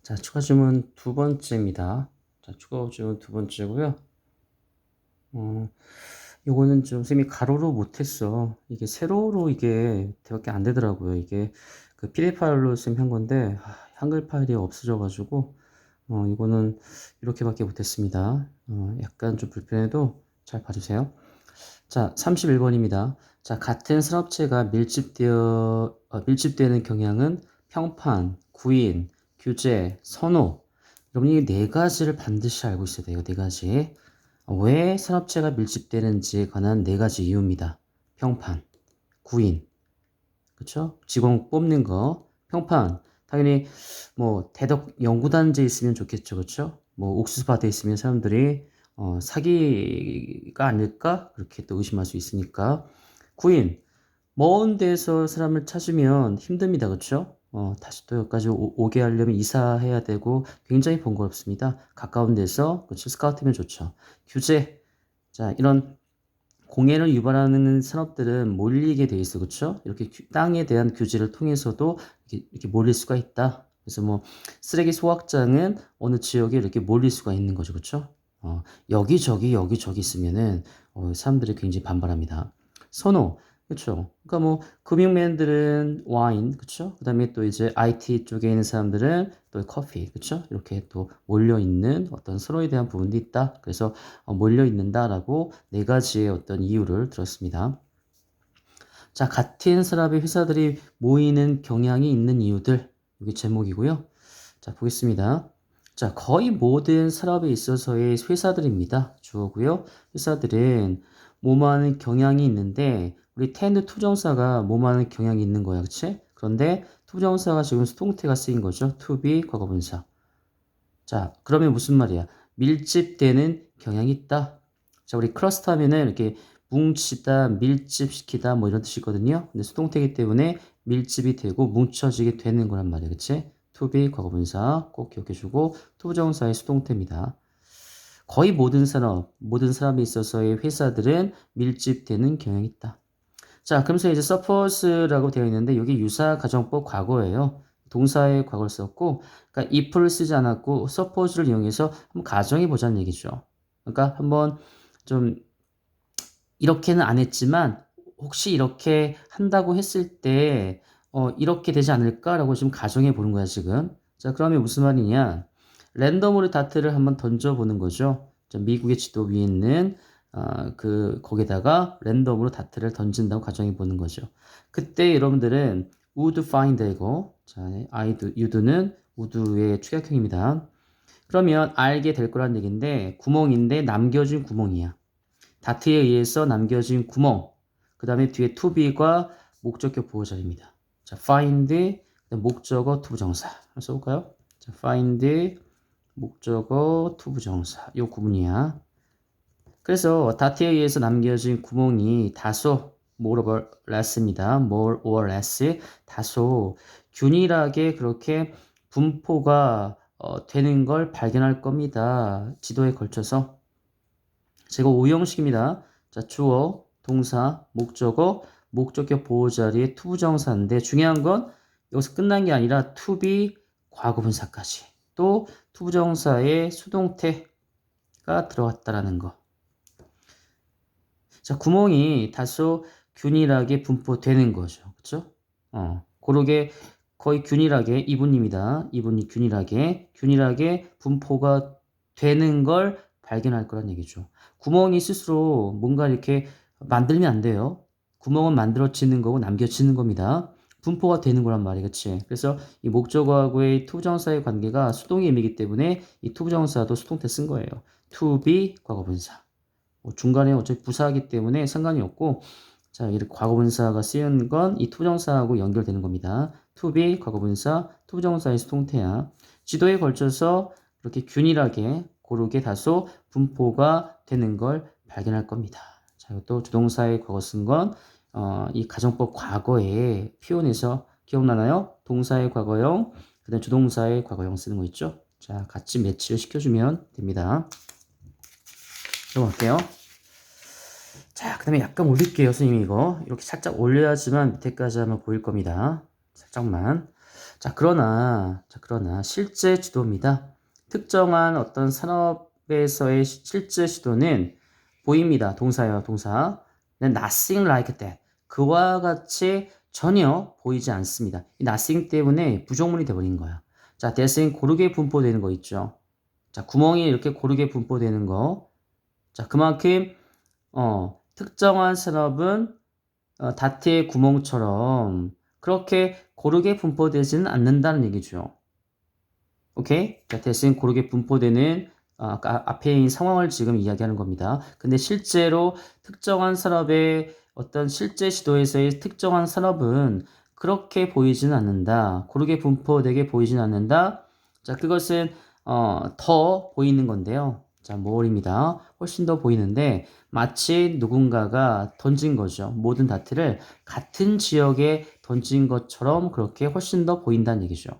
자, 추가 주문 두 번째입니다. 자, 추가 주문 두 번째고요. 요거는 좀 쌤이 가로로 못했어. 이게 세로로 이게 밖에 안 되더라고요. 이게 그 PDF 파일로 쌤 한 건데 한글 파일이 없어져가지고 이거는 이렇게밖에 못했습니다. 약간 좀 불편해도 잘 봐주세요. 자, 31번입니다. 자, 같은 산업체가 밀집되는 경향은 평판, 구인, 규제, 선호. 여러분이 이 네 가지를 반드시 알고 있어야 돼요. 네 가지. 왜 산업체가 밀집되는지에 관한 네 가지 이유입니다. 평판, 구인, 그쵸? 직원 뽑는 거, 평판. 당연히 뭐 대덕 연구단지에 있으면 좋겠죠, 그쵸? 뭐 옥수수 밭에 있으면 사람들이 사기가 아닐까? 그렇게 또 의심할 수 있으니까. 구인, 먼 데서 사람을 찾으면 힘듭니다, 그쵸? 다시 또 여기까지 오게 하려면 이사해야 되고 굉장히 번거롭습니다. 가까운 데서, 그쵸? 스카우트면 좋죠. 규제, 자, 이런 공해를 유발하는 산업들은 몰리게 돼 있어, 그쵸? 이렇게 땅에 대한 규제를 통해서도 이렇게 몰릴 수가 있다. 그래서 뭐 쓰레기 소각장은 어느 지역에 이렇게 몰릴 수가 있는 거죠, 그쵸? 여기저기 있으면은 사람들이 굉장히 반발합니다. 선호, 그쵸? 그러니까 뭐 금융맨들은 와인, 그쵸? 그다음에 또 이제 IT 쪽에 있는 사람들은 또 커피, 그쵸? 이렇게 또 몰려 있는 어떤 선호에 대한 부분도 있다. 그래서 몰려 있는다라고 네 가지의 어떤 이유를 들었습니다. 자, 같은 산업의 회사들이 모이는 경향이 있는 이유들. 여기 제목이고요. 자, 보겠습니다. 자, 거의 모든 산업에 있어서의 회사들입니다. 주어고요. 회사들은 뭐뭐하는 경향이 있는데 우리 텐드 투정사가 뭐뭐하는 경향이 있는 거야, 그치? 그런데 투정사가 지금 수동태가 쓰인 거죠. to be 과거분사. 자, 그러면 무슨 말이야? 밀집되는 경향이 있다. 자, 우리 클러스터 하면은 이렇게 뭉치다, 밀집시키다 뭐 이런 뜻이거든요. 근데 수동태이기 때문에 밀집이 되고 뭉쳐지게 되는 거란 말이야. 그치? to be 과거분사 꼭 기억해주고 투부정사의 수동태입니다. 거의 모든 산업, 모든 사람에 있어서의 회사들은 밀집되는 경향이 있다. 자, 그러면서 이제 suppose라고 되어 있는데 여기 유사 가정법 과거예요. 동사의 과거를 썼고, 그러니까 if를 쓰지 않았고 suppose를 이용해서 한번 가정해 보자는 얘기죠. 그러니까 한번 좀 이렇게는 안 했지만 혹시 이렇게 한다고 했을 때 이렇게 되지 않을까라고 지금 가정해 보는 거야 지금. 자, 그러면 무슨 말이냐? 랜덤으로 다트를 한번 던져 보는 거죠. 자, 미국의 지도 위에 있는 거기다가 랜덤으로 다트를 던진다고 가정해 보는 거죠. 그때 여러분들은 would find 이고, 자, you'd는 would의 축약형입니다. 그러면 알게 될 거란 얘기인데 구멍인데 남겨진 구멍이야. 다트에 의해서 남겨진 구멍. 그 다음에 뒤에 to be가 목적격 보호자입니다. 자, find 목적어 투부정사. 한번 써볼까요? 자, find 목적어 투부정사. 요 구문이야. 그래서 다트에 의해서 남겨진 구멍이 다소 more or less입니다. more or less 다소 균일하게 그렇게 분포가 되는 걸 발견할 겁니다. 지도에 걸쳐서. 제가 오형식입니다. 자, 주어, 동사, 목적어, 목적격 보호자리의 투부정사인데 중요한 건 여기서 끝난 게 아니라 to be 과거분사까지 또 투부정사의 수동태가 들어갔다라는 거. 자, 구멍이 다소 균일하게 분포되는 거죠. 그쵸? 그러게 거의 균일하게 이분입니다. 이분이 균일하게 분포가 되는 걸 발견할 거란 얘기죠. 구멍이 스스로 뭔가 이렇게 만들면 안 돼요. 구멍은 만들어지는 거고 남겨지는 겁니다. 분포가 되는 거란 말이에요. 그치? 그래서 이 목적어하고의 투부정사의 관계가 수동의 의미이기 때문에 이 투부정사도 수동태 쓴 거예요. to be 과거분사. 중간에 어차피 부사하기 때문에 상관이 없고, 자, 이렇게 과거분사가 쓰인 건 이 투부정사하고 연결되는 겁니다. to be 과거분사, 투부정사의 수동태야. 지도에 걸쳐서 이렇게 균일하게 고르게 다소 분포가 되는 걸 발견할 겁니다. 자, 이것도 주동사의 과거 쓴 건 이 가정법 과거에 표현해서 기억나나요? 동사의 과거형, 그다음 주동사의 과거형 쓰는 거 있죠? 자, 같이 매치를 시켜주면 됩니다. 들어갈게요. 자, 그 다음에 약간 올릴게요, 선생님 이거. 이렇게 살짝 올려야지만 밑에까지 하면 보일 겁니다. 살짝만. 그러나 실제 지도입니다. 특정한 어떤 산업에서의 실제 지도는 보입니다. 동사예요, 동사. Nothing like that. 그와 같이 전혀 보이지 않습니다. 이 nothing 때문에 부정문이 돼버린 거야. 자, that은 고르게 분포되는 거 있죠. 자, 구멍이 이렇게 고르게 분포되는 거. 자, 그만큼 특정한 산업은 다트의 구멍처럼 그렇게 고르게 분포되지는 않는다는 얘기죠. 오케이? 자, 대신 고르게 분포되는 아까 앞에 있는 상황을 지금 이야기하는 겁니다. 근데 실제로 특정한 산업의 어떤 실제 시도에서의 특정한 산업은 그렇게 보이지는 않는다. 고르게 분포되게 보이지는 않는다. 자, 그것은 더 보이는 건데요. 자, more입니다. 훨씬 더 보이는데 마치 누군가가 던진 거죠. 모든 다트를 같은 지역에 던진 것처럼 그렇게 훨씬 더 보인다는 얘기죠.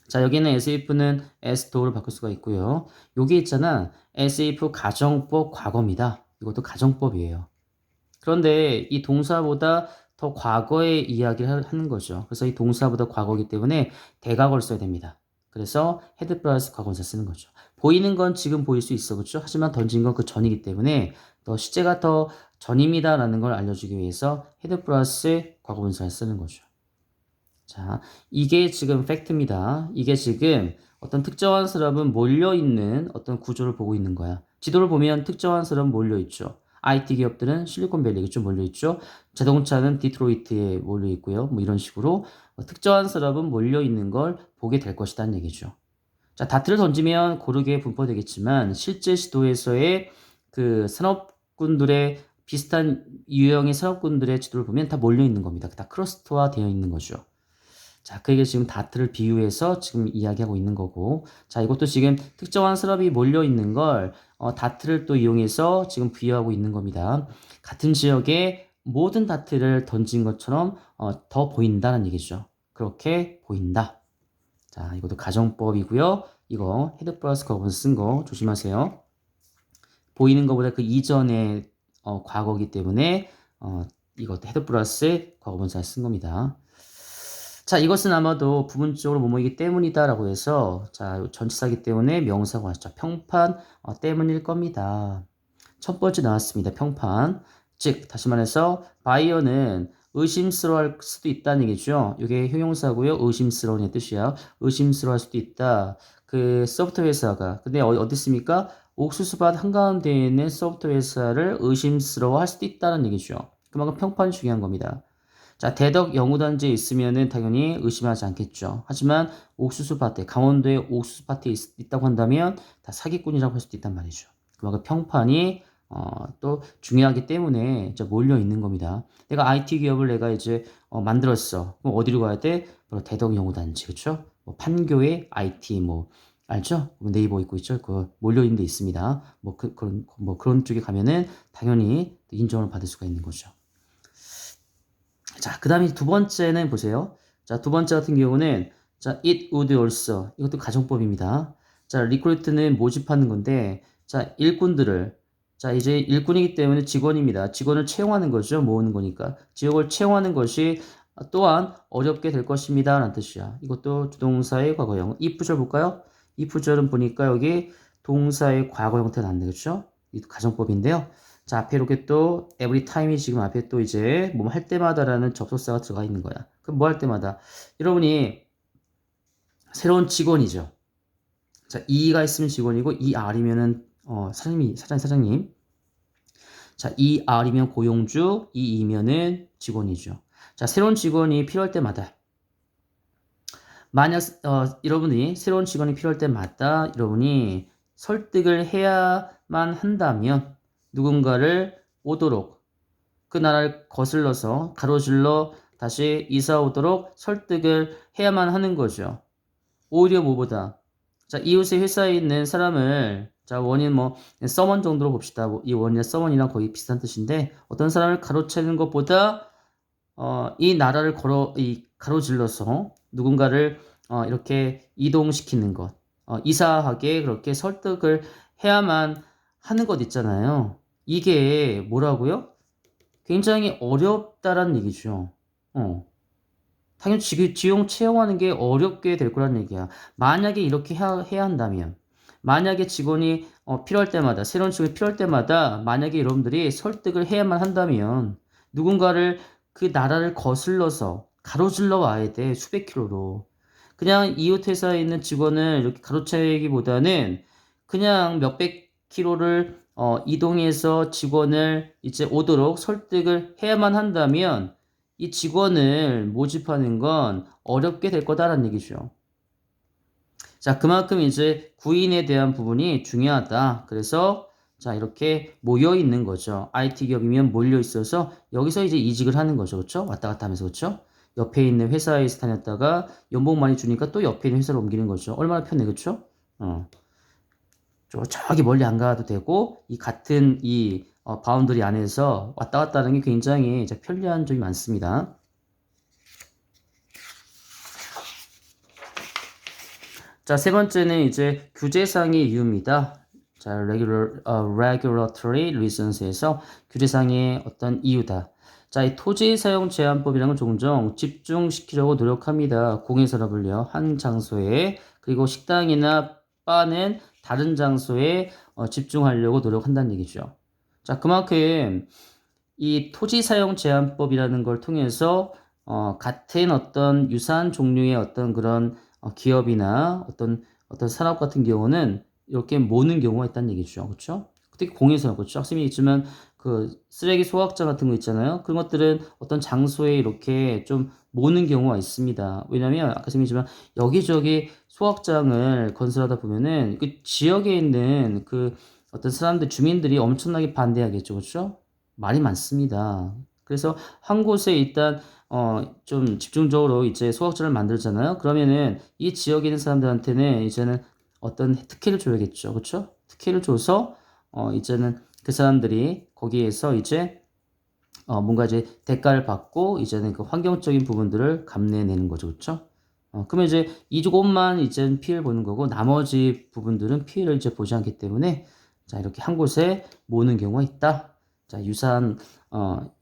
자, 여기는 SIF는 SDO를 바꿀 수가 있고요. 여기 있잖아. SIF 가정법 과거입니다. 이것도 가정법이에요. 그런데 이 동사보다 더 과거의 이야기를 하는 거죠. 그래서 이 동사보다 과거이기 때문에 대과거를 써야 됩니다. 그래서 헤드 플러스 과거분사 쓰는 거죠. 보이는 건 지금 보일 수 있어, 그렇죠? 하지만 던진 건 그 전이기 때문에 더 시제가 더 전입니다라는 걸 알려주기 위해서 헤드 플러스 과거분사를 쓰는 거죠. 자, 이게 지금 팩트입니다. 이게 지금 어떤 특정한 사람은 몰려있는 어떤 구조를 보고 있는 거야. 지도를 보면 특정한 사람은 몰려있죠. IT 기업들은 실리콘밸리에 좀 몰려있죠. 자동차는 디트로이트에 몰려있고요. 뭐 이런 식으로 특정한 사람은 몰려있는 걸 보게 될 것이라는 얘기죠. 자, 다트를 던지면 고르게 분포되겠지만 실제 시도에서의 그 산업군들의 비슷한 유형의 산업군들의 지도를 보면 다 몰려있는 겁니다. 다 클러스터화 되어 있는 거죠. 자, 그게 지금 다트를 비유해서 지금 이야기하고 있는 거고, 자, 이것도 지금 특정한 산업이 몰려 있는 걸 다트를 또 이용해서 지금 비유하고 있는 겁니다. 같은 지역에 모든 다트를 던진 것처럼 더 보인다는 얘기죠. 그렇게 보인다. 자, 이것도 가정법이고요. 이거 헤드 플러스 거분 쓴 거 조심하세요. 보이는 것보다 그 이전의 과거기 때문에 이것도 헤드 플러스 과거분사 쓴 겁니다. 자, 이것은 아마도 부분적으로 뭐뭐이기 때문이다라고 해서 자, 전치사기 때문에 명사가 왔죠. 평판 때문일 겁니다. 첫 번째 나왔습니다. 평판. 즉, 다시 말해서 바이어는 의심스러워할 수도 있다는 얘기죠. 이게 형용사고요. 의심스러운 뜻이야. 의심스러워할 수도 있다. 그 소프트웨어 회사가. 근데 어디 있습니까? 옥수수밭 한가운데에 있는 소프트웨어 회사를 의심스러워할 수도 있다는 얘기죠. 그만큼 평판이 중요한 겁니다. 자, 대덕 영우단지에 있으면은 당연히 의심하지 않겠죠. 하지만 옥수수밭에, 강원도에 옥수수밭에 있다고 한다면 다 사기꾼이라고 할 수도 있단 말이죠. 그만큼 평판이 또 중요하기 때문에 이제 몰려 있는 겁니다. 내가 IT 기업을 내가 이제 만들었어. 그럼 어디로 가야 돼? 바로 대덕 영우단지, 그렇죠? 뭐 판교에 IT 뭐 알죠? 네이버 있고 있죠? 그 몰려 있는 데 있습니다. 그런 쪽에 가면은 당연히 인정을 받을 수가 있는 거죠. 자, 그 다음에 두 번째는 보세요. 자, 두 번째 같은 경우는 자, it would also 이것도 가정법입니다. 자, 리크루트는 모집하는 건데 자, 일꾼들을 자, 이제 일꾼이기 때문에 직원입니다. 직원을 채용하는 거죠. 모으는 거니까. 직원을 채용하는 것이 또한 어렵게 될 것입니다. 라는 뜻이야. 이것도 주동사의 과거형. if 절 볼까요? if 절은 보니까 여기 동사의 과거 형태가 나는데 그렇죠? 이 가정법인데요. 자, 앞에 이렇게 또 every time이 지금 앞에 또 이제 뭐 할 때마다라는 접속사가 들어가 있는 거야. 그럼 뭐 할 때마다? 여러분이 새로운 직원이죠. 자, 이가 있으면 직원이고 이 R이면은 사장님. 자, 이 R이면 고용주, 이 E면은 직원이죠. 자, 새로운 직원이 필요할 때마다 만약 여러분이 새로운 직원이 필요할 때마다 여러분이 설득을 해야만 한다면 누군가를 오도록 그 나라를 거슬러서 가로질러 다시 이사 오도록 설득을 해야만 하는 거죠. 오히려 뭐보다 자, 이웃의 회사에 있는 사람을 자, 원인 뭐 서먼 정도로 봅시다. 이 원이나 서먼이랑 거의 비슷한 뜻인데 어떤 사람을 가로채는 것보다 이 나라를 가로질러서 누군가를 이렇게 이동시키는 것, 이사하게 그렇게 설득을 해야만 하는 것 있잖아요. 이게 뭐라고요? 굉장히 어렵다라는 얘기죠. 당연히 지용 채용하는 게 어렵게 될 거란 얘기야. 만약에 이렇게 해야 한다면, 만약에 직원이 필요할 때마다, 새로운 직원이 필요할 때마다, 만약에 여러분들이 설득을 해야만 한다면, 누군가를 그 나라를 거슬러서 가로질러 와야 돼. 수백 킬로로. 그냥 이웃 회사에 있는 직원을 이렇게 가로채기보다는 그냥 몇백 킬로를 이동해서 직원을 이제 오도록 설득을 해야만 한다면 이 직원을 모집하는 건 어렵게 될 거다라는 얘기죠. 자, 그만큼 이제 구인에 대한 부분이 중요하다. 그래서 자, 이렇게 모여 있는 거죠. IT 기업이면 몰려 있어서 여기서 이제 이직을 하는 거죠. 그렇죠? 왔다 갔다 하면서 그렇죠? 옆에 있는 회사에서 다녔다가 연봉 많이 주니까 또 옆에 있는 회사로 옮기는 거죠. 얼마나 편해. 그렇죠? 저기 멀리 안 가도 되고 이 같은 이 바운더리 안에서 왔다 갔다 하는 게 굉장히 이제 편리한 점이 많습니다. 자, 세 번째는 이제 규제상의 이유입니다. 자, regulatory reasons에서 규제상의 어떤 이유다. 자, 이 토지 사용 제한법이라는 건 종종 집중시키려고 노력합니다. 공해산업을요, 한 장소에, 그리고 식당이나 바는 다른 장소에 집중하려고 노력한다는 얘기죠. 자, 그만큼 이 토지 사용 제한법이라는 걸 통해서 같은 어떤 유사한 종류의 어떤 그런 기업이나 어떤 산업 같은 경우는 이렇게 모는 경우가 있다는 얘기죠. 그렇죠? 특히 공에서 그렇죠. 학생이 있지만 그 쓰레기 소각장 같은 거 있잖아요. 그런 것들은 어떤 장소에 이렇게 좀 모는 경우가 있습니다. 왜냐면 아까 선생님이지만 여기저기 소각장을 건설하다 보면은 그 지역에 있는 그 어떤 사람들 주민들이 엄청나게 반대하겠죠. 그렇죠? 말이 많습니다. 그래서 한 곳에 일단 좀 집중적으로 이제 소각전을 만들잖아요. 그러면은 이 지역에 있는 사람들한테는 이제는 어떤 특혜를 줘야겠죠. 그렇죠? 특혜를 줘서 이제는 그 사람들이 거기에서 이제 뭔가 이제 대가를 받고 이제는 그 환경적인 부분들을 감내내는 거죠. 그렇죠? 그러면 이제 이곳만 이제 피해를 보는 거고 나머지 부분들은 피해를 이제 보지 않기 때문에 자, 이렇게 한 곳에 모으는 경우가 있다. 자, 유사한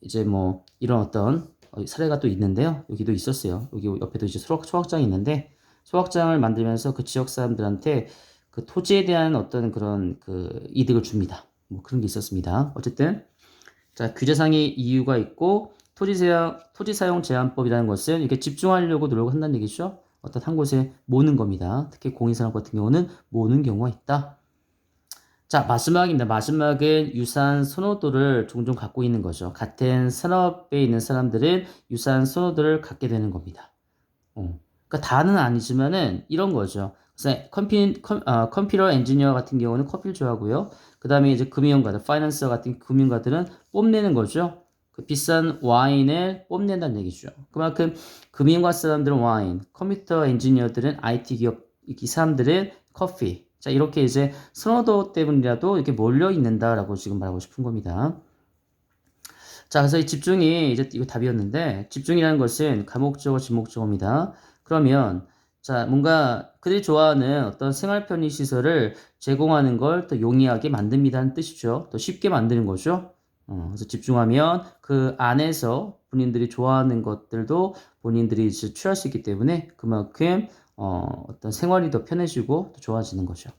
이제 뭐 이런 어떤 사례가 또 있는데요. 여기도 있었어요. 여기 옆에도 이제 소각장이 있는데 소각장을 만들면서 그 지역 사람들한테 그 토지에 대한 어떤 그런 그 이득을 줍니다. 뭐 그런 게 있었습니다. 어쨌든 자, 규제상의 이유가 있고 토지 사용 제한법이라는 것은 이렇게 집중하려고 노력을 한다는 얘기죠. 어떤 한 곳에 모는 겁니다. 특히 공인산업 같은 경우는 모는 경우가 있다. 자, 마지막입니다. 마지막은 유사한 선호도를 종종 갖고 있는 거죠. 같은 산업에 있는 사람들은 유사한 선호도를 갖게 되는 겁니다. 그러니까 다는 아니지만은 이런 거죠. 그래서 컴퓨터 엔지니어 같은 경우는 커피를 좋아하고요. 그 다음에 이제 금융가들, 파이낸서 같은 금융가들은 뽐내는 거죠. 그 비싼 와인을 뽐낸다는 얘기죠. 그만큼 금융가 사람들은 와인, 컴퓨터 엔지니어들은 IT 기업, 이 사람들은 커피. 자, 이렇게 이제 선호도 때문이라도 이렇게 몰려 있는다라고 지금 말하고 싶은 겁니다. 자, 그래서 이 집중이 이제 이거 답이었는데 집중이라는 것은 가목적어, 지목적어입니다. 그러면 자, 뭔가 그들이 좋아하는 어떤 생활 편의 시설을 제공하는 걸 더 용이하게 만듭니다는 뜻이죠. 더 쉽게 만드는 거죠. 그래서 집중하면 그 안에서 본인들이 좋아하는 것들도 본인들이 이제 취할 수 있기 때문에 그만큼 어떤 생활이 더 편해지고 더 좋아지는 거죠.